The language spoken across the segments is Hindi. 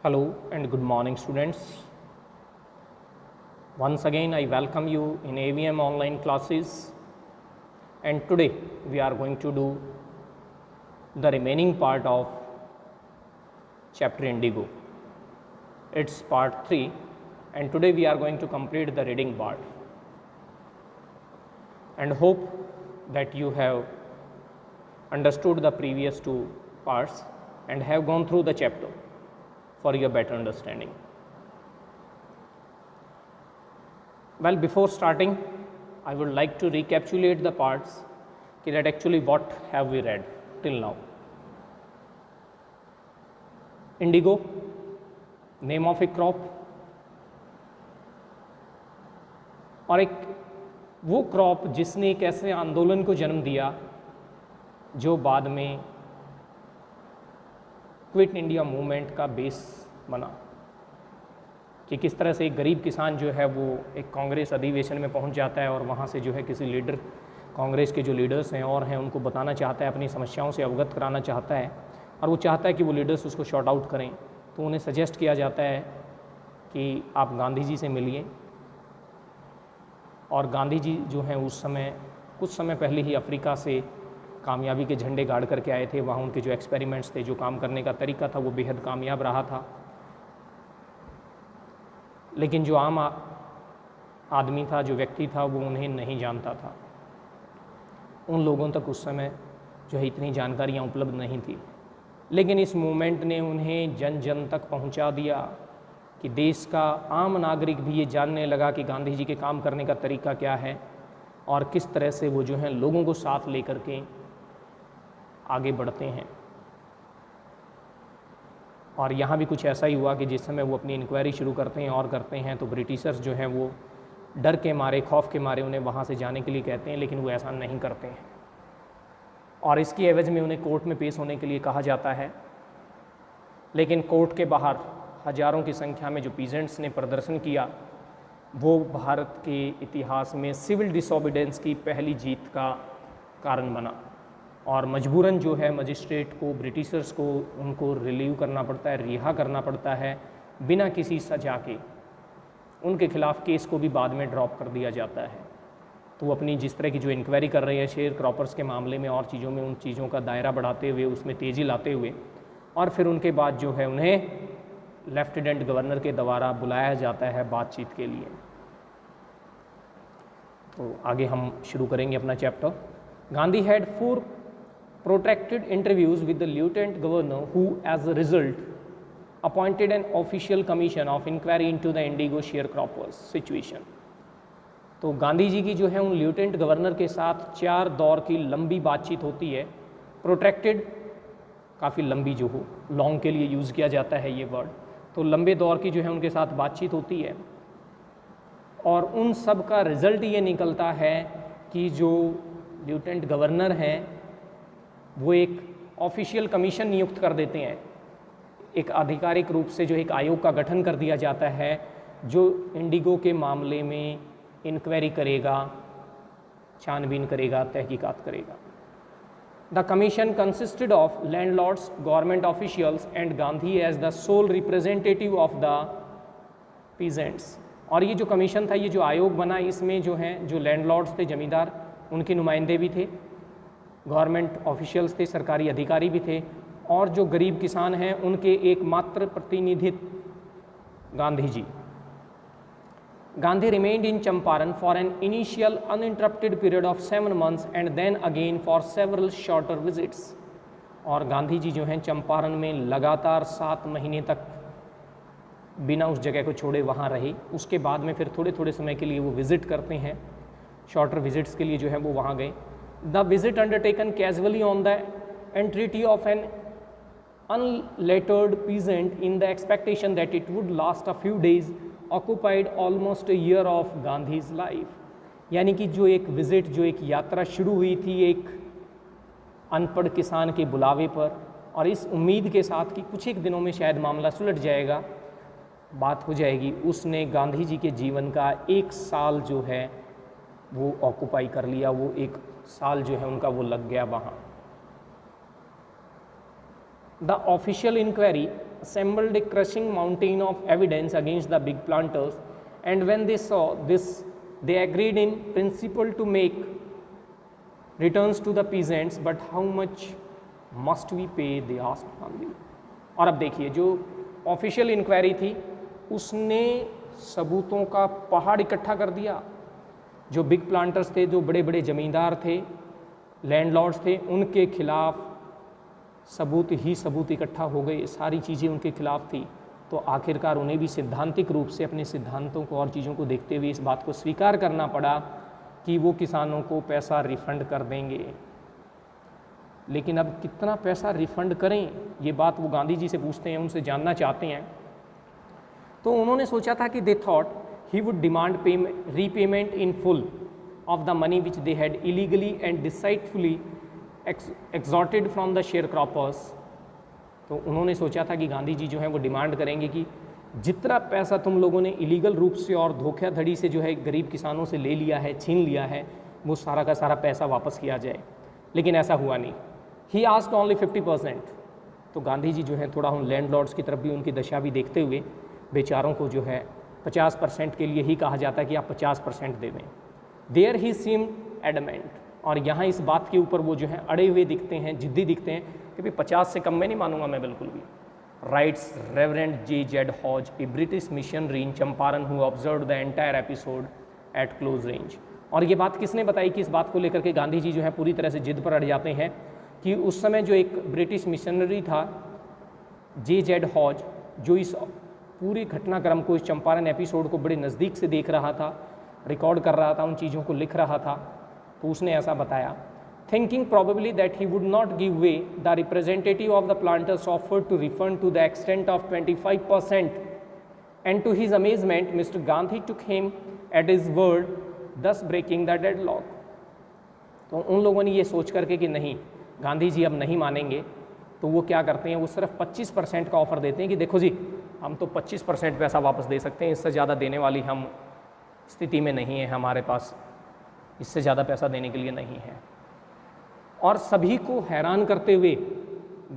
Hello and good morning, students. Once again I welcome you in AVM online classes, and today we are going to do the remaining part of chapter Indigo. It's part 3, and today we are going to complete the reading part, and hope that you have understood the previous two parts and have gone through the chapter for your better understanding. Well, before starting, I would like to recapitulate the parts that actually what have we read till now. Indigo, name of a crop, और एक वो क्रॉप जिसने एक ऐसे आंदोलन को जन्म दिया जो बाद में क्विट इंडिया मूवमेंट का बेस बना, कि किस तरह से एक गरीब किसान जो है वो एक कांग्रेस अधिवेशन में पहुंच जाता है और वहाँ से जो है किसी लीडर, कांग्रेस के जो लीडर्स हैं और हैं उनको बताना चाहता है, अपनी समस्याओं से अवगत कराना चाहता है, और वो चाहता है कि वो लीडर्स उसको शॉर्ट आउट करें। तो उन्हें सजेस्ट किया जाता है कि आप गांधी जी से मिलिए, और गांधी जी जो हैं उस समय कुछ समय पहले ही अफ्रीका से कामयाबी के झंडे गाड़ करके आए थे। वहाँ उनके जो एक्सपेरिमेंट्स थे, जो काम करने का तरीका था, वो बेहद कामयाब रहा था। लेकिन जो आम आदमी था, जो व्यक्ति था, वो उन्हें नहीं जानता था। उन लोगों तक उस समय जो है इतनी जानकारियाँ उपलब्ध नहीं थी। लेकिन इस मूवमेंट ने उन्हें जन जन तक पहुँचा दिया कि देश का आम नागरिक भी ये जानने लगा कि गांधी जी के काम करने का तरीका क्या है और किस तरह से वो जो है लोगों को साथ लेकर के आगे बढ़ते हैं। और यहाँ भी कुछ ऐसा ही हुआ कि जिस समय वो अपनी इंक्वायरी शुरू करते हैं और करते हैं, तो ब्रिटिशर्स जो हैं वो डर के मारे, खौफ के मारे उन्हें वहाँ से जाने के लिए कहते हैं, लेकिन वो ऐसा नहीं करते हैं। और इसकी एवज में उन्हें कोर्ट में पेश होने के लिए कहा जाता है। लेकिन कोर्ट के बाहर हज़ारों की संख्या में जो पीजेंट्स ने प्रदर्शन किया, वो भारत के इतिहास में सिविल डिसोबीडेंस की पहली जीत का कारण बना। और मजबूरन जो है मजिस्ट्रेट को, ब्रिटिशर्स को उनको रिलीव करना पड़ता है, रिहा करना पड़ता है बिना किसी सजा के। उनके खिलाफ केस को भी बाद में ड्रॉप कर दिया जाता है। तो वो अपनी जिस तरह की जो इंक्वायरी कर रहे हैं शेयर क्रॉपर्स के मामले में और चीज़ों में, उन चीज़ों का दायरा बढ़ाते हुए, उसमें तेज़ी लाते हुए, और फिर उनके बाद जो है उन्हें लेफ्टिनेंट गवर्नर के द्वारा बुलाया जाता है बातचीत के लिए। तो आगे हम शुरू करेंगे अपना chapter. Gandhi had 4 protracted interviews with the lieutenant governor, who as a result appointed an official commission of inquiry into the indigo sharecroppers situation। तो गांधी जी की जो है उन लिeutenant गवर्नर के साथ 4 दौर की लंबी बातचीत होती है। प्रोट्रैक्टेड काफ़ी लंबी जो हो, लॉन्ग के लिए यूज़ किया जाता है ये वर्ड। तो लंबे दौर की जो है उनके साथ बातचीत होती है, और उन सब का रिज़ल्ट ये निकलता है कि जो लिeutenant गवर्नर हैं वो एक ऑफिशियल कमीशन नियुक्त कर देते हैं। एक आधिकारिक रूप से जो एक आयोग का गठन कर दिया जाता है जो इंडिगो के मामले में इंक्वायरी करेगा, छानबीन करेगा, तहकीकात करेगा। The commission consisted of landlords, government officials and Gandhi as the sole representative of the peasants. और ये जो कमीशन था, ये जो आयोग बना, इसमें जो है जो लैंडलॉर्ड्स थे, जमींदार, उनके नुमाइंदे भी थे, गवर्नमेंट ऑफिशियल्स थे, सरकारी अधिकारी भी थे, और जो गरीब किसान हैं उनके एकमात्र प्रतिनिधित्व Gandhi ji. Gandhi remained in Champaran for an initial uninterrupted period of 7 months and then again for several shorter visits. और गांधी जी जो हैं चंपारण में लगातार 7 महीने तक बिना उस जगह को छोड़े वहाँ रहे। उसके बाद में फिर थोड़े थोड़े समय के लिए वो विज़िट करते हैं, शॉर्टर विजिट्स के लिए जो है वो वहाँ गए। The visit undertaken casually on the entreaty of an unlettered peasant in the expectation that it would last a few days occupied almost a year of Gandhi's life। यानी कि जो एक विज़िट, जो एक यात्रा शुरू हुई थी एक अनपढ़ किसान के बुलावे पर, और इस उम्मीद के साथ कि कुछ एक दिनों में शायद मामला सुलझ जाएगा, बात हो जाएगी, उसने गांधी जी के जीवन का 1 साल जो है वो ऑक्यूपाई कर लिया। वो 1 साल जो है उनका वो लग गया वहाँ। The official inquiry assembled a crushing mountain of evidence against the big planters, and when they saw this, they agreed in principle to make returns to the peasants, but how much must we pay, they asked Gandhi. और अब देखिए, जो ऑफिशियल इंक्वायरी थी उसने सबूतों का पहाड़ इकट्ठा कर दिया। जो बिग प्लांटर्स थे, जो बड़े बड़े ज़मींदार थे, लैंडलॉर्ड्स थे, उनके खिलाफ सबूत ही सबूत इकट्ठा हो गए, सारी चीज़ें उनके खिलाफ थी। तो आखिरकार उन्हें भी सिद्धांतिक रूप से अपने सिद्धांतों को और चीज़ों को देखते हुए इस बात को स्वीकार करना पड़ा कि वो किसानों को पैसा रिफ़ंड कर देंगे। लेकिन अब कितना पैसा रिफ़ंड करें, ये बात वो गांधी जी से पूछते हैं, उनसे जानना चाहते हैं। तो उन्होंने सोचा था कि they thought he would demand repayment in full of the money which they had illegally and deceitfully extorted from the share croppers. तो उन्होंने सोचा था कि गांधी जी जो है वो डिमांड करेंगे कि जितना पैसा तुम लोगों ने इलीगल रूप से और धोखाधड़ी से जो है गरीब किसानों से ले लिया है, छीन लिया है, वो सारा का सारा पैसा वापस किया जाए। लेकिन ऐसा हुआ नहीं। He asked only 50%। तो गांधी जी जो है थोड़ा उन लैंडलॉर्ड्स की तरफ भी, उनकी दशा भी देखते हुए बेचारों को जो है 50% के लिए ही कहा जाता है कि आप 50% दे दें। देयर ही सीम एडमेंट, और यहाँ इस बात के ऊपर वो जो है अड़े हुए दिखते हैं, जिद्दी दिखते हैं कि भाई 50 से कम में नहीं मानूंगा मैं बिल्कुल भी। Writes reverend J.Z. Hodge, a British missionary in Champaran who observe the entire episode at close range. और ये बात किसने बताई कि इस बात को लेकर के गांधी जी जो है पूरी तरह से जिद पर अड़ जाते हैं कि उस समय जो एक ब्रिटिश मिशनरी था J.Z. हॉज, जो इस पूरे घटनाक्रम को, इस चंपारण एपिसोड को बड़े नज़दीक से देख रहा था, रिकॉर्ड कर रहा था, उन चीज़ों को लिख रहा था, तो उसने ऐसा बताया, thinking probably that he would not give way, the representative of the planters offered to refund to the extent of 25%, and to his amazement Mr. Gandhi took him at his word, thus breaking the deadlock। तो उन लोगों ने ये सोच करके कि नहीं, गांधी जी अब नहीं मानेंगे, तो वो क्या करते हैं, वो सिर्फ 25% का ऑफ़र देते हैं कि देखो जी, हम तो 25% पैसा वापस दे सकते हैं, इससे ज़्यादा देने वाली हम स्थिति में नहीं है, हमारे पास इससे ज़्यादा पैसा देने के लिए नहीं है। और सभी को हैरान करते हुए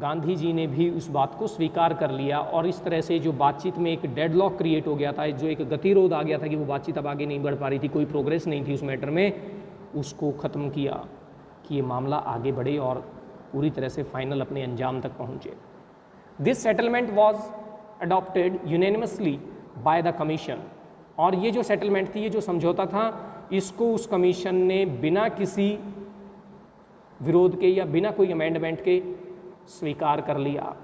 गांधी जी ने भी उस बात को स्वीकार कर लिया, और इस तरह से जो बातचीत में एक डेडलॉक क्रिएट हो गया था, जो एक गतिरोध आ गया था कि वो बातचीत अब आगे नहीं बढ़ पा रही थी, कोई प्रोग्रेस नहीं थी उस मैटर में, उसको ख़त्म किया कि ये मामला आगे बढ़े और पूरी तरह से फाइनल अपने अंजाम तक पहुँचे। This settlement was adopted unanimously by the commission. और ये जो सेटलमेंट थी, ये जो समझौता था, इसको उस कमीशन ने बिना किसी विरोध के या बिना कोई अमेंडमेंट के स्वीकार कर लिया।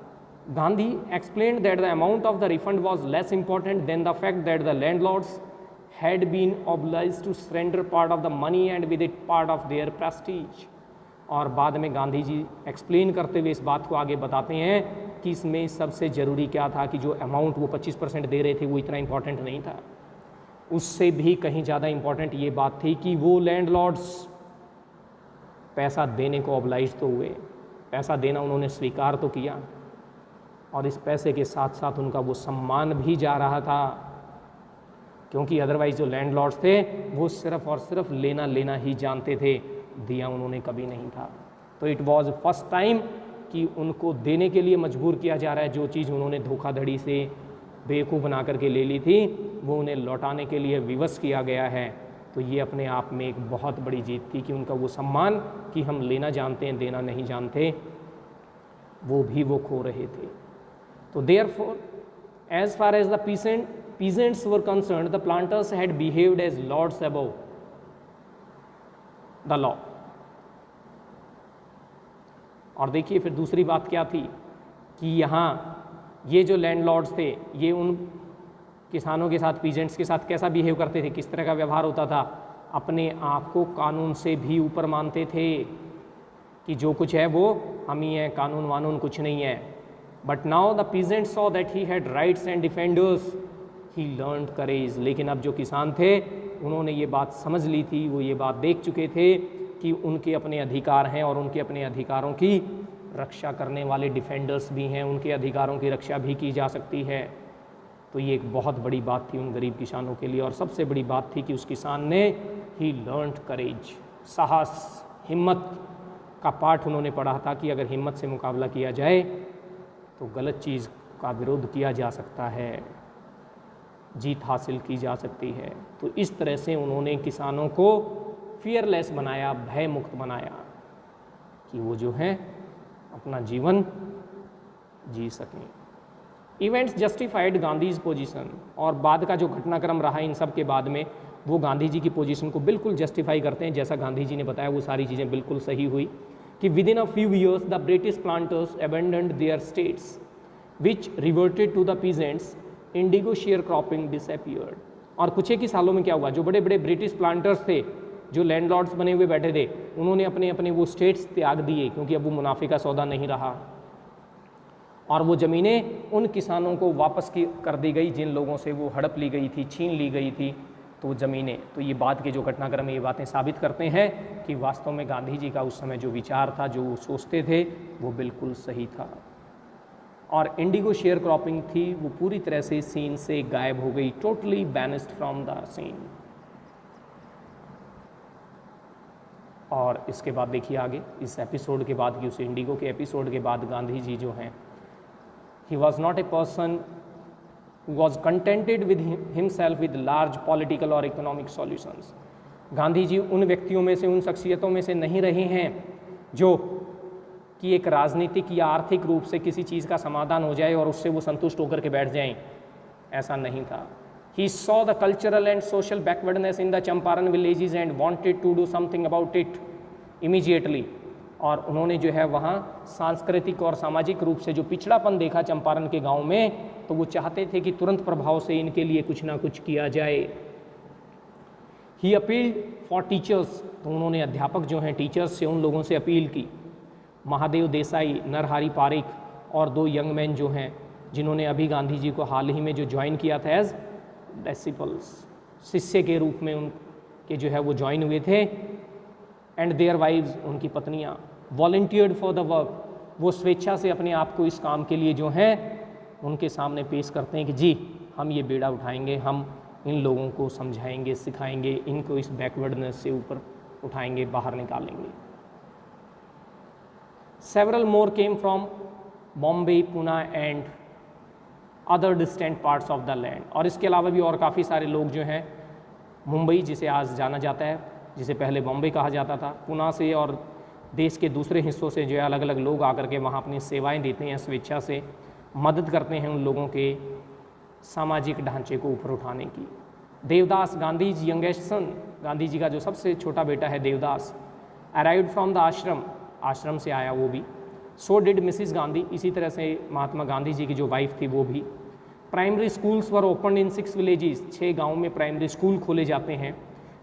Gandhi explained that the amount of the refund was less important than the fact that the landlords had been obliged to surrender part of the money and with it part of their prestige. और बाद में गांधी जी एक्सप्लेन करते हुए इस बात को आगे बताते हैं कि इसमें सबसे ज़रूरी क्या था कि जो अमाउंट वो 25% दे रहे थे वो इतना इम्पॉर्टेंट नहीं था, उससे भी कहीं ज़्यादा इम्पॉर्टेंट ये बात थी कि वो लैंडलॉर्ड्स पैसा देने को ऑब्लाइज तो हुए, पैसा देना उन्होंने स्वीकार तो किया, और इस पैसे के साथ साथ उनका वो सम्मान भी जा रहा था, क्योंकि अदरवाइज़ जो लैंडलॉर्ड्स थे वो सिर्फ और सिर्फ लेना लेना ही जानते थे, दिया उन्होंने कभी नहीं था। तो इट वॉज फर्स्ट टाइम कि उनको देने के लिए मजबूर किया जा रहा है, जो चीज़ उन्होंने धोखाधड़ी से बेवकूफ़ बना करके ले ली थी वो उन्हें लौटाने के लिए विवश किया गया है। तो ये अपने आप में एक बहुत बड़ी जीत थी कि उनका वो सम्मान कि हम लेना जानते हैं देना नहीं जानते, वो भी वो खो रहे थे। तो therefore as far as the peasants were concerned, the planters had behaved as lords above the law। और देखिए फिर दूसरी बात क्या थी कि यहाँ ये जो लैंडलॉर्ड्स थे ये उन किसानों के साथ, पीजेंट्स के साथ कैसा बिहेव करते थे, किस तरह का व्यवहार होता था, अपने आप को कानून से भी ऊपर मानते थे कि जो कुछ है वो हम ही हैं, कानून वानून कुछ नहीं है। But now the peasants saw that he had rights and defenders, he learned courage. लेकिन अब जो किसान थे उन्होंने ये बात समझ ली थी, वो ये बात देख चुके थे कि उनके अपने अधिकार हैं और उनके अपने अधिकारों की रक्षा करने वाले डिफेंडर्स भी हैं, उनके अधिकारों की रक्षा भी की जा सकती है। तो ये एक बहुत बड़ी बात थी उन गरीब किसानों के लिए। और सबसे बड़ी बात थी कि उस किसान ने ही लर्नड करेज, साहस, हिम्मत का पाठ उन्होंने पढ़ा था कि अगर हिम्मत से मुकाबला किया जाए तो गलत चीज़ का विरोध किया जा सकता है, जीत हासिल की जा सकती है। तो इस तरह से उन्होंने किसानों को फियरलेस बनाया, भय मुक्त बनाया कि वो जो है अपना जीवन जी सकें। इवेंट्स जस्टिफाइड गांधीज पोजीशन, और बाद का जो घटनाक्रम रहा इन सब के बाद में वो गांधी जी की पोजीशन को बिल्कुल जस्टिफाई करते हैं। जैसा गांधी जी ने बताया वो सारी चीज़ें बिल्कुल सही हुई कि within a few years the British planters abandoned their states which reverted to the peasants, indigo share cropping disappeared. और कुछ एक ही सालों में क्या हुआ, जो बड़े बड़े ब्रिटिश प्लांटर्स थे, जो लैंडलॉर्ड्स बने हुए बैठे थे, उन्होंने अपने अपने वो स्टेट्स त्याग दिए क्योंकि अब वो मुनाफे का सौदा नहीं रहा, और वो ज़मीनें उन किसानों को वापस की कर दी गई जिन लोगों से वो हड़प ली गई थी, छीन ली गई थी तो ज़मीनें। तो ये बाद के जो घटनाक्रम में ये बातें साबित करते हैं कि वास्तव में गांधी जी का उस समय जो विचार था, जो वो सोचते थे, वो बिल्कुल सही था। और इंडिगो शेयर क्रॉपिंग थी वो पूरी तरह से सीन से गायब हो गई, totally banished from the scene. और इसके बाद देखिए आगे इस एपिसोड के बाद कि उस इंडिगो के एपिसोड के बाद गांधी जी जो हैं, he was not a person who was contented with himself with large political or economic solutions। Gandhi ji उन व्यक्तियों में से, उन शख्सियतों में से नहीं रहे हैं जो कि एक राजनीतिक या आर्थिक रूप से किसी चीज़ का समाधान हो जाए और उससे वो संतुष्ट होकर के बैठ जाएं, ऐसा नहीं था। He saw the cultural and social backwardness in the Champaran villages and wanted to do something about it immediately। और उन्होंने जो है वहाँ सांस्कृतिक और सामाजिक रूप से जो पिछड़ापन देखा चंपारण के गांव में, तो वो चाहते थे कि तुरंत प्रभाव से इनके लिए कुछ ना कुछ किया जाए। ही अपील फॉर टीचर्स, तो उन्होंने अध्यापक जो हैं टीचर्स से, उन लोगों से अपील की। महादेव देसाई, नरहरि पारिक और दो यंग मैन जो हैं जिन्होंने अभी गांधी जी को हाल ही में जो ज्वाइन किया था एज डिसिपल्स, शिष्य के रूप में उनके जो है वो ज्वाइन हुए थे। एंड देयर वाइव्स, उनकी पत्नियाँ, वॉलंटियर्ड फॉर द वर्क, वो स्वेच्छा से अपने आप को इस काम के लिए जो हैं उनके सामने पेश करते हैं कि जी हम ये बेड़ा उठाएंगे, हम इन लोगों को समझाएंगे, सिखाएंगे, इनको इस बैकवर्डनेस से ऊपर उठाएंगे, बाहर निकालेंगे। Several more came from Bombay, Pune and other distant parts of the land. और इसके अलावा भी और काफ़ी सारे लोग जो हैं, मुंबई जिसे आज जाना जाता है, जिसे पहले बॉम्बे कहा जाता था, पुणे से और देश के दूसरे हिस्सों से जो है अलग अलग लोग आकर के वहाँ अपनी सेवाएं देते हैं, स्वेच्छा से मदद करते हैं उन लोगों के सामाजिक ढांचे को ऊपर उठाने की। देवदास, गांधी जी यंगेस्ट सन, गांधी जी का जो सबसे छोटा बेटा है देवदास, अराइव्ड फ्रॉम द आश्रम, आश्रम से आया वो भी। सो डिड मिसिस गांधी, इसी तरह से महात्मा गांधी जी की जो वाइफ थी वो भी। Primary schools were open in 6 villages, 6 गाँव में प्राइमरी स्कूल खोले जाते हैं।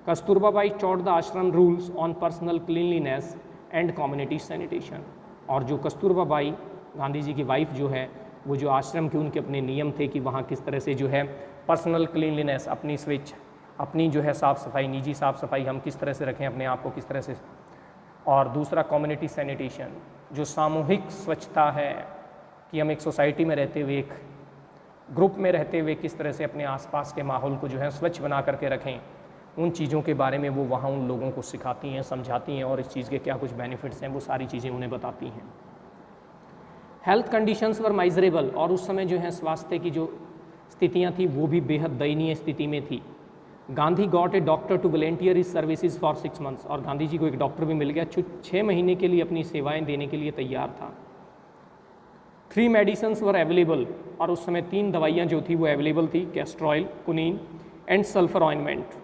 कस्तूरबा बाई टॉट द आश्रम rules on personal cleanliness and community sanitation. और जो कस्तूरबा बाई गांधी जी की वाइफ जो है, वो जो आश्रम के उनके अपने नियम थे कि वहाँ किस तरह से जो है पर्सनल क्लीनलीनेस, अपनी स्वेच्छा, अपनी जो है साफ़ सफाई, निजी साफ़ सफाई हम किस तरह से रखें अपने आप को, किस तरह से। और दूसरा कम्युनिटी सैनिटेशन, जो सामूहिक स्वच्छता है कि हम एक सोसाइटी में रहते हुए, एक ग्रुप में रहते हुए किस तरह से अपने आसपास के माहौल को जो है स्वच्छ बना करके रखें, उन चीज़ों के बारे में वो वहाँ उन लोगों को सिखाती हैं, समझाती हैं, और इस चीज़ के क्या कुछ बेनिफिट्स हैं वो सारी चीज़ें उन्हें बताती हैं। हेल्थ कंडीशंस वर माइजरेबल, और उस समय जो है स्वास्थ्य की जो स्थितियाँ थी वो भी बेहद दयनीय स्थिति में थी। Gandhi got a doctor to volunteer his services for 6 months, और गांधी जी को एक डॉक्टर भी मिल गया, 6 महीने के लिए अपनी सेवाएं देने के लिए तैयार था। 3 मेडिसिन्स वर अवेलेबल, और उस समय 3 दवाइयाँ जो थी वो अवेलेबल थी, castor oil, quinine and sulphur ointment.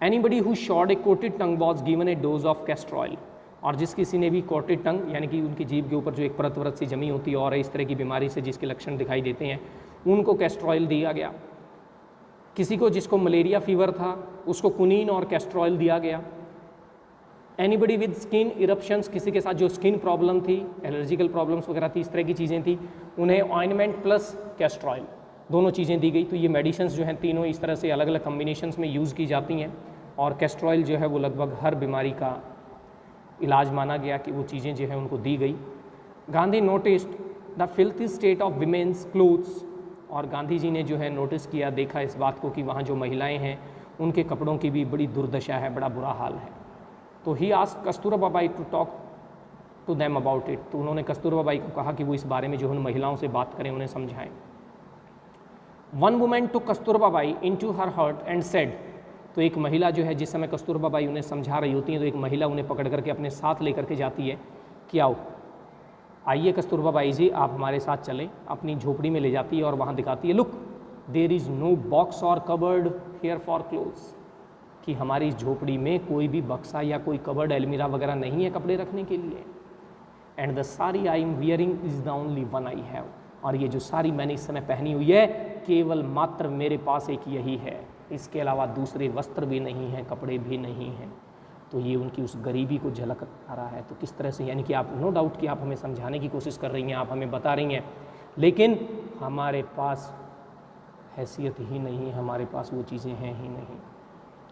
Anybody who showed a coated tongue was given a dose of castor oil, और जिस किसी ने भी कोटेड टंग यानी कि उनकी जीभ के ऊपर जो एक परत वरत सी जमी होती है और इस तरह की बीमारी से जिसके लक्षण दिखाई देते हैं, उनको कैस्ट्रॉयल दिया गया। किसी को जिसको मलेरिया फीवर था उसको कुनीन और कैस्ट्रॉयल दिया गया। एनीबडी विद स्किन इरप्शंस, किसी के साथ जो स्किन प्रॉब्लम थी, एलर्जिकल प्रॉब्लम्स वगैरह थी, इस तरह की चीज़ें थी, उन्हें ऑइंटमेंट प्लस कैस्ट्रॉयल दोनों चीज़ें दी गई। तो ये मेडिसिन्स जो हैं तीनों इस तरह से अलग अलग कम्बिनेशंस में यूज़ की जाती हैं, और कैस्ट्रॉयल जो है वो लगभग हर बीमारी का इलाज माना गया कि वो चीज़ें जो है उनको दी गई। Gandhi noticed the filthy state of women's clothes, और गांधी जी ने जो है नोटिस किया, देखा इस बात को कि वहाँ जो महिलाएं हैं उनके कपड़ों की भी बड़ी दुर्दशा है, बड़ा बुरा हाल है। तो he asked Kasturba Bai to talk to them about it. तो उन्होंने कस्तूरबा बाई को कहा कि वो इस बारे में जो उन महिलाओं से बात करें, उन्हें समझाएं। One woman took Kasturba Bai into her hut and said, तो एक महिला जो है, जिस समय कस्तूरबा बाई उन्हें समझा रही होती हैं, तो एक महिला उन्हें पकड़ करके अपने साथ लेकर के जाती है कि आओ, आइए कस्तूरबा बाई जी, आप हमारे साथ चलें। अपनी झोपड़ी में ले जाती है और वहाँ दिखाती है, look there is no box or cupboard here for clothes, कि हमारी इस झोपड़ी में कोई भी बक्सा या कोई कबर्ड अलमीरा वगैरह नहीं है कपड़े रखने के लिए। And the sari I am wearing is the only one I have, और ये जो साड़ी मैंने इस समय पहनी हुई है, केवल मात्र मेरे पास एक यही है, इसके अलावा दूसरे वस्त्र भी नहीं हैं, कपड़े भी नहीं हैं। तो ये उनकी उस गरीबी को झलक आ रहा है। तो किस तरह से, यानी कि आप नो डाउट कि आप हमें समझाने की कोशिश कर रही हैं, आप हमें बता रही हैं, लेकिन हमारे पास हैसियत ही नहीं है, हमारे पास वो चीज़ें हैं ही नहीं,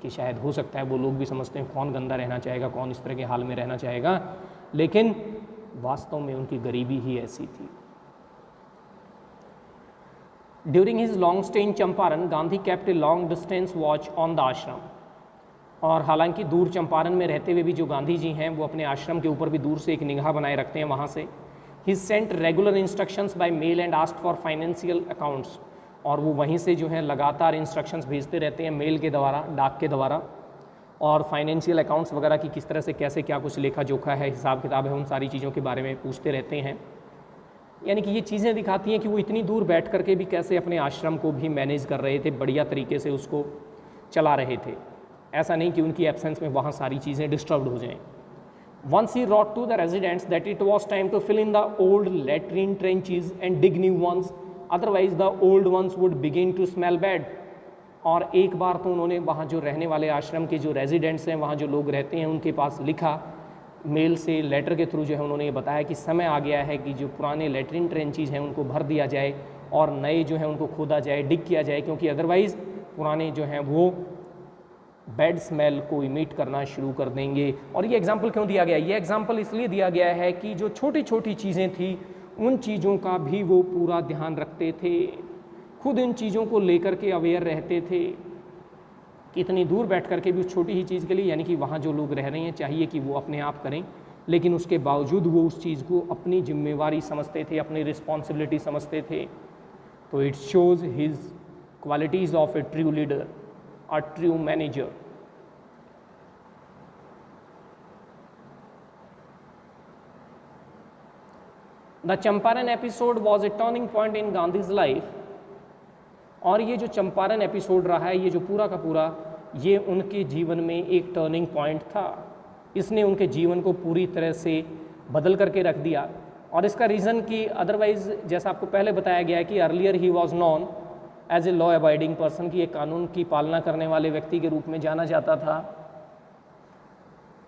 कि शायद हो सकता है वो लोग भी समझते हैं कौन गंदा रहना चाहेगा, कौन इस तरह के हाल में रहना चाहेगा, लेकिन वास्तव में उनकी गरीबी ही ऐसी थी। During his long stay in Champaran, Gandhi kept a long distance watch on the आश्रम, और हालांकि दूर चंपारण में रहते हुए भी जो गांधी जी हैं वो अपने आश्रम के ऊपर भी दूर से एक निगाह बनाए रखते हैं वहाँ से। He sent regular instructions by mail and asked for financial accounts, और वो वहीं से जो है लगातार इंस्ट्रक्शंस भेजते रहते हैं मेल के द्वारा, डाक के द्वारा, और फाइनेंशियल अकाउंट्स वगैरह की किस तरह से कैसे क्या कुछ लेखा जोखा है, हिसाब किताब है, उन सारी चीज़ों के बारे में पूछते रहते हैं। यानी कि ये चीज़ें दिखाती हैं कि वो इतनी दूर बैठ करके भी कैसे अपने आश्रम को भी मैनेज कर रहे थे, बढ़िया तरीके से उसको चला रहे थे। ऐसा नहीं कि उनकी एब्सेंस में वहाँ सारी चीज़ें डिस्टर्ब्ड हो जाएं। Once he wrote to the residents that it was time to fill in the old latrine trenches and dig new ones, otherwise the old ones would begin to smell bad. और एक बार तो उन्होंने वहाँ जो रहने वाले आश्रम के जो रेजिडेंट्स हैं, वहाँ जो लोग रहते हैं, उनके पास लिखा, मेल से, लेटर के थ्रू जो है उन्होंने ये बताया कि समय आ गया है कि जो पुराने लेट्रिन ट्रेंचेज हैं उनको भर दिया जाए और नए जो हैं उनको खोदा जाए, डिग किया जाए, क्योंकि अदरवाइज़ पुराने जो हैं वो बैड स्मेल को इमिट करना शुरू कर देंगे। और ये एग्जाम्पल क्यों दिया गया? ये एग्जाम्पल इसलिए दिया गया है कि जो छोटी छोटी चीज़ें थी उन चीज़ों का भी वो पूरा ध्यान रखते थे, खुद इन चीज़ों को लेकर के अवेयर रहते थे कि इतनी दूर बैठ करके भी उस छोटी ही चीज़ के लिए, यानी कि वहाँ जो लोग रह रहे हैं चाहिए कि वो अपने आप करें, लेकिन उसके बावजूद वो उस चीज़ को अपनी जिम्मेवारी समझते थे, अपनी रिस्पॉन्सिबिलिटी समझते थे। तो it shows his qualities of A true leader, a true manager. The Champaran episode was a turning point in Gandhi's life. और ये जो चंपारण एपिसोड रहा है, ये जो पूरा का पूरा, ये उनके जीवन में एक टर्निंग पॉइंट था। इसने उनके जीवन को पूरी तरह से बदल करके रख दिया। और इसका रीज़न कि अदरवाइज़ जैसा आपको पहले बताया गया है कि earlier he was known as a law abiding person, की एक कानून की पालना करने वाले व्यक्ति के रूप में जाना जाता था,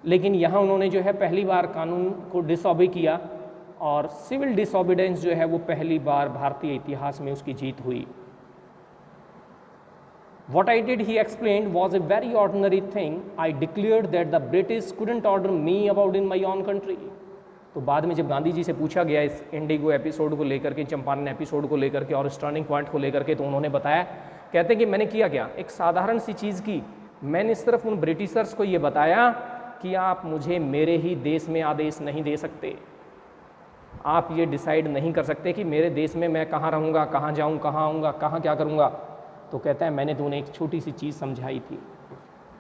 लेकिन यहाँ उन्होंने जो है पहली बार कानून को डिसऑबे किया और सिविल डिसऑबिडेंस जो है वो पहली बार भारतीय इतिहास में उसकी जीत हुई। What I did, he explained, was a very ordinary thing. I declared that the British couldn't order me about in my own country. तो बाद में जब गांधी जी से पूछा गया इस इंडिगो एपिसोड को लेकर के, चंपारण एपिसोड को लेकर के और इस टर्निंग पॉइंट को लेकर के, तो उन्होंने बताया, कहते हैं कि मैंने किया क्या, एक साधारण सी चीज़ की, मैंने सिर्फ उन ब्रिटिशर्स को ये बताया कि आप मुझे मेरे ही देश में आदेश नहीं दे सकते, आप ये डिसाइड नहीं कर सकते कि मेरे देश में मैं कहाँ रहूँगा, कहाँ जाऊँ, कहाँ आऊँगा, कहाँ क्या करूँगा। तो कहता है मैंने तो उन्हें एक छोटी सी चीज़ समझाई थी।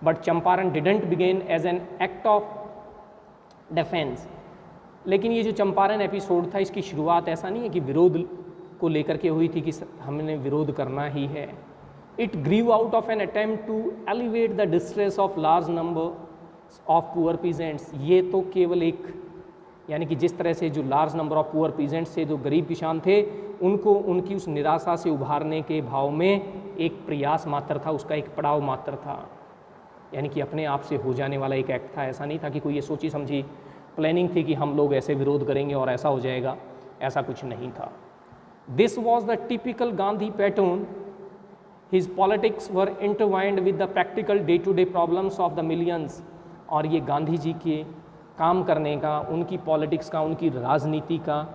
But Champaran didn't begin as an act of defence. लेकिन ये जो चंपारण एपिसोड था, इसकी शुरुआत ऐसा नहीं है कि विरोध को लेकर के हुई थी कि हमने विरोध करना ही है। It grew out of an attempt to elevate the distress of large number of poor peasants. ये तो केवल एक, यानी कि जिस तरह से जो large number of poor peasants थे, जो गरीब किसान थे, उनको उनकी उस निराशा से उभारने के भाव में एक प्रयास मात्र था, उसका एक पड़ाव मात्र था, यानी कि अपने आप से हो जाने वाला एक एक्ट था। ऐसा नहीं था कि कोई ये सोची समझी प्लानिंग थी कि हम लोग ऐसे विरोध करेंगे और ऐसा हो जाएगा, ऐसा कुछ नहीं था। This was the typical Gandhi pattern. His politics were intertwined with the practical day to day problems of the millions. और ये गांधी जी के काम करने का, उनकी पॉलिटिक्स का, उनकी राजनीति का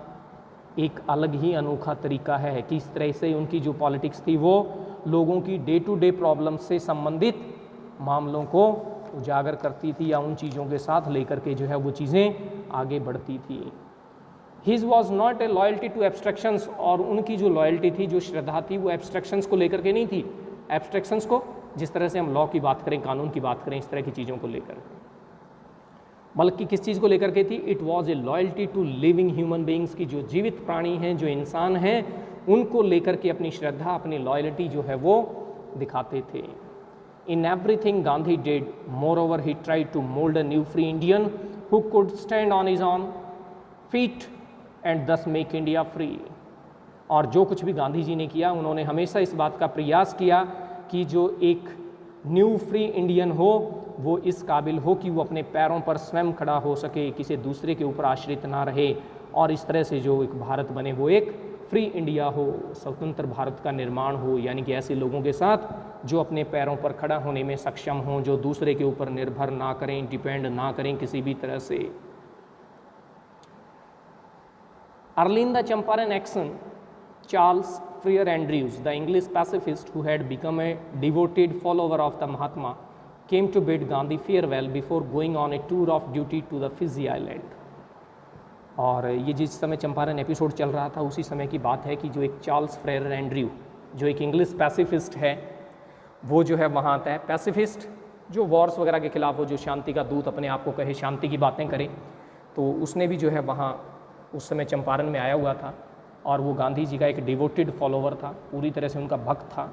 एक अलग ही अनोखा तरीका है कि इस तरह से उनकी जो पॉलिटिक्स थी वो लोगों की डे टू डे प्रॉब्लम से संबंधित मामलों को उजागर करती थी या उन चीज़ों के साथ लेकर के जो है वो चीज़ें आगे बढ़ती थी। His was not a loyalty to abstractions, और उनकी जो लॉयल्टी थी, जो श्रद्धा थी, वो एब्स्ट्रैक्शंस को लेकर के नहीं थी। एब्स्ट्रैक्शंस को, जिस तरह से हम लॉ की बात करें, कानून की बात करें, इस तरह की चीज़ों को लेकर, बल्कि किस चीज़ को लेकर के थी? It was a loyalty to living human beings, की जो जीवित प्राणी हैं, जो इंसान हैं, उनको लेकर के अपनी श्रद्धा, अपनी लॉयल्टी जो है वो दिखाते थे। In everything Gandhi did, moreover he tried to mould a new free Indian who could stand on his own feet and thus make India free. और जो कुछ भी गांधी जी ने किया, उन्होंने हमेशा इस बात का प्रयास किया कि जो एक न्यू फ्री इंडियन हो, वो इस काबिल हो कि वो अपने पैरों पर स्वयं खड़ा हो सके, किसी दूसरे के ऊपर आश्रित ना रहे, और इस तरह से जो एक भारत बने वो एक फ्री इंडिया हो, स्वतंत्र भारत का निर्माण हो। यानी कि ऐसे लोगों के साथ जो अपने पैरों पर खड़ा होने में सक्षम हों, जो दूसरे के ऊपर निर्भर ना करें, डिपेंड ना करें किसी भी तरह से। Early in the Champaran action, Charles Freer Andrews, the English pacifist who had become a devoted follower of the Mahatma, came to bid Gandhi farewell before going on a tour of duty to the Fiji Island। और ये जिस समय चंपारण एपिसोड चल रहा था, उसी समय की बात है कि जो एक चार्ल्स फ्रेयर एंड्रयू, जो एक इंग्लिश पैसिफिस्ट है, वो जो है वहाँ आता है। पैसिफिस्ट जो वॉर्स वगैरह के खिलाफ हो, जो शांति का दूत अपने आप को कहे, शांति की बातें करे, तो उसने भी जो है वहाँ उस समय चंपारण में आया हुआ था, और वो गांधी जी का एक डिवोटेड फॉलोवर था, पूरी तरह से उनका भक्त था।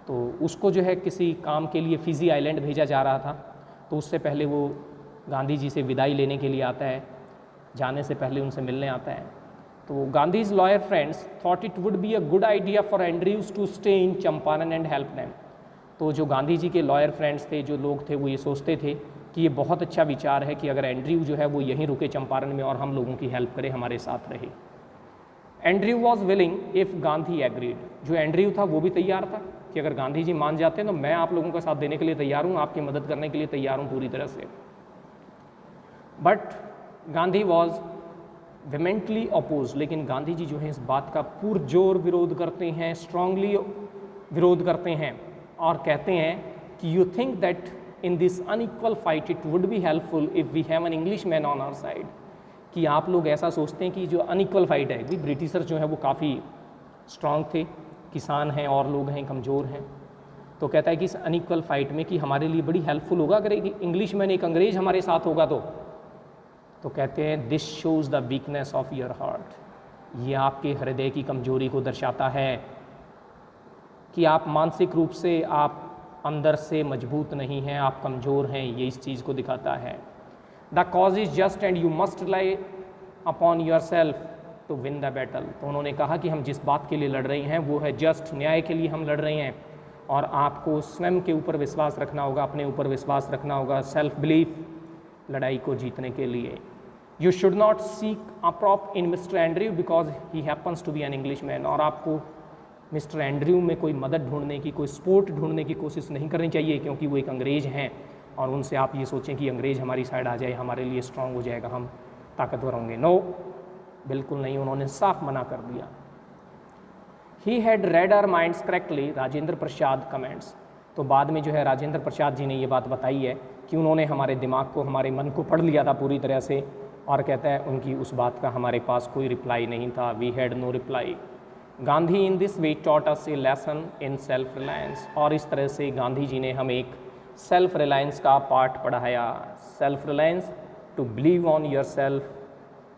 तो उसको जो है किसी काम के लिए फिजी आइलैंड भेजा जा रहा था, तो उससे पहले वो गांधी जी से विदाई लेने के लिए आता है, जाने से पहले उनसे मिलने आता है। तो Gandhi's lawyer friends thought it would be a good idea for Andrews to stay in Champaran and help them. तो जो गांधी जी के लॉयर फ्रेंड्स थे, जो लोग थे, वो ये सोचते थे कि ये बहुत अच्छा विचार है कि अगर एंड्रयू जो है वो यहीं रुके चंपारण में, और हम लोगों की हेल्प करे, हमारे साथ रहे। Andrew was willing if Gandhi agreed. जो एंड्रयू था वो भी तैयार था कि अगर गांधी जी मान जाते हैं तो मैं आप लोगों का साथ देने के लिए तैयार हूँ, आपकी मदद करने के लिए तैयार हूँ पूरी तरह से। But Gandhi was vehemently oppose, लेकिन गांधी जी जो है इस बात का पुरजोर विरोध करते हैं, स्ट्रांगली विरोध करते हैं, और कहते हैं कि you think that in this unequal fight it would be helpful if we have an English man on our side. कि आप लोग ऐसा सोचते हैं कि जो अनइक्वल फाइट है, भी ब्रिटिशर्स जो है वो काफ़ी स्ट्रांग थे, किसान हैं और लोग हैं कमज़ोर हैं, तो कहता है कि इस अनइक्वल फाइट में कि हमारे लिए बड़ी हेल्पफुल होगा अगर एक इंग्लिश मैन, एक अंग्रेज हमारे साथ होगा तो कहते हैं this shows the weakness of your heart. ये आपके हृदय की कमजोरी को दर्शाता है कि आप मानसिक रूप से, आप अंदर से मजबूत नहीं हैं, आप कमज़ोर हैं, ये इस चीज़ को दिखाता है। The cause is just and you must rely upon yourself to win the battle. तो उन्होंने कहा कि हम जिस बात के लिए लड़ रहे हैं वो है जस्ट, न्याय के लिए हम लड़ रहे हैं, और आपको स्वयं के ऊपर विश्वास रखना होगा, अपने ऊपर विश्वास रखना होगा, सेल्फ बिलीफ, लड़ाई को जीतने के लिए। You should not seek a prop in mister Andrew because he happens to be an English man. और आपको मिस्टर एंड्रयू में कोई मदद ढूंढने की, कोई सपोर्ट ढूंढने की कोशिश नहीं करनी चाहिए, क्योंकि वो एक अंग्रेज़ हैं, और उनसे आप ये सोचें कि अंग्रेज़ हमारी साइड आ जाए, हमारे लिए स्ट्रांग हो जाएगा, हम ताकतवर होंगे। नो, बिल्कुल नहीं, उन्होंने साफ मना कर दिया। He had read our minds correctly, Rajendra Prasad comments. तो बाद में जो है राजेंद्र प्रसाद जी ने ये बात बताई है कि उन्होंने हमारे दिमाग को, हमारे मन को पढ़ लिया था पूरी तरह से, और कहता है उनकी उस बात का हमारे पास कोई रिप्लाई नहीं था। We had no reply. Gandhi in this way taught us a lesson in self reliance. और इस तरह से गांधी जी ने हमें एक सेल्फ रिलायंस का पाठ पढ़ाया। Self reliance, to believe on yourself,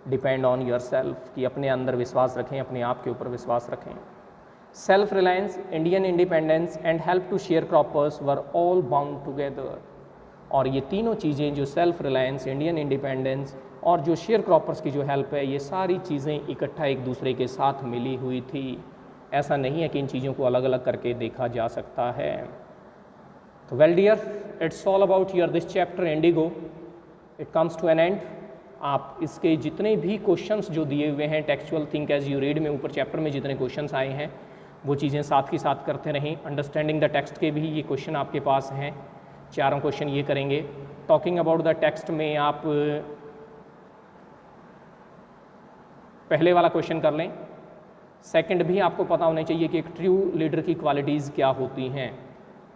depend on yourself, कि अपने अंदर विश्वास रखें, अपने आप के ऊपर विश्वास रखें। Self reliance, Indian independence and help to share croppers were all bound together. और ये तीनों चीज़ें, जो सेल्फ रिलायंस, इंडियन इंडिपेंडेंस और जो शेयर क्रॉपर्स की जो हेल्प है, ये सारी चीज़ें इकट्ठा एक दूसरे के साथ मिली हुई थी। ऐसा नहीं है कि इन चीज़ों को अलग अलग करके देखा जा सकता है। तो well dear, it's all about your this chapter indigo, it comes to an end. आप इसके जितने भी क्वेश्चंस जो दिए हुए हैं textual think as you read में, ऊपर चैप्टर में जितने क्वेश्चंस आए हैं वो चीज़ें साथ ही साथ करते रहें। अंडरस्टैंडिंग द टेक्स्ट के भी ये क्वेश्चन आपके पास हैं, चारों क्वेश्चन ये करेंगे। टॉकिंग अबाउट द टेक्स्ट में आप पहले वाला क्वेश्चन कर लें। सेकंड भी आपको पता होना चाहिए कि एक ट्रू लीडर की क्वालिटीज़ क्या होती हैं,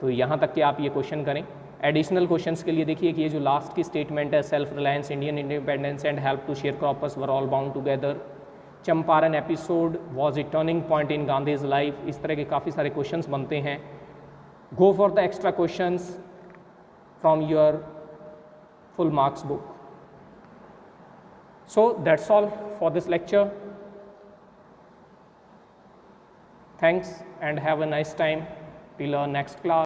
तो यहाँ तक कि आप ये क्वेश्चन करें। एडिशनल क्वेश्चंस के लिए देखिए कि ये जो लास्ट की स्टेटमेंट है, self reliance, Indian independence and help to share croppers were all bound together, Champaran episode was a turning point in Gandhi's life, इस तरह के काफ़ी सारे क्वेश्चंस बनते हैं. Go for the extra questions from your full marks book. So that's all for this lecture. Thanks and have a nice time till our next class.